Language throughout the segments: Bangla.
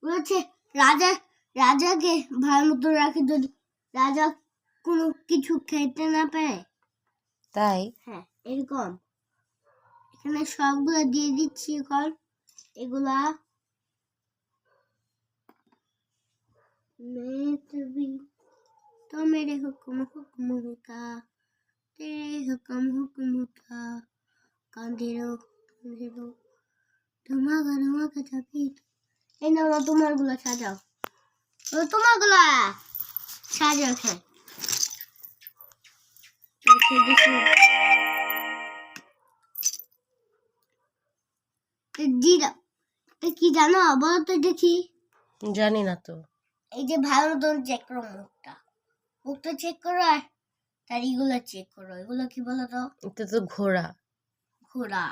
বলেছে রাজা রাজাকে ভালো মতো রাখে, যদি রাজা কোনো কিছু খেতে না পারে। তাই? হ্যাঁ, এরকম। এখানে সবগুলো দিয়ে দিচ্ছি এখন। এগুলা तो मेरे हुक्म हुक्म का, तेरे हुक्म हुक्म का, কান্দিরো কান্দিরো ধুমাগা ধুমাগা চাপি। এই নাও তোমার গুলা সাজাও, তোমার গুলা সাজাও। হ্যাঁ, দিদা কি জানো বলো তো দেখি। জানি না তো। এই যে ভালো মতন চেক করো মুখটা, মুখটা চেক করো আর তার এগুলো চেক করো। এগুলো কি বলো তো? এটা তো ঘোড়া। ঘোড়া।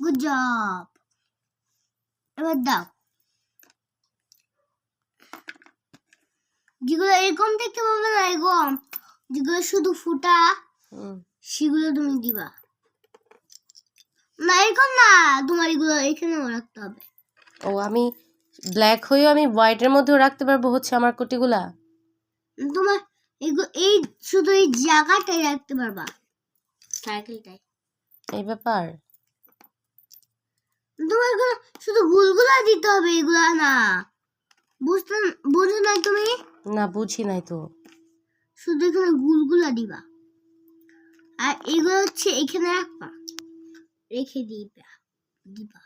Good job. এবার দাও। যেগুলো এরকম দেখতে পাবে না, এরকম যেগুলো শুধু ফুটা, সেগুলো তুমি দিবা না। এরকম না, তোমার এগুলো এখানেও রাখতে হবে। ও, আমি ব্ল্যাক হয়েও আমি হোয়াইটের মধ্যেও রাখতে পারবো হচ্ছে আমার কুটিগুলা? তোমার এগুলো এই শুধু এই জায়গাটাই রাখতে পারবা, সাইকেলটাই। এই ব্যাপার? তোমার এগুলো শুধু গুলগুলা দিতে হবে, এগুলা না। বুঝো নাই তুমি? না, বুঝি নাই তো। শুধু এখানে গুলগুলা দিবা, আর এগুলো হচ্ছে এখানে রাখবা, রেখে দিবা।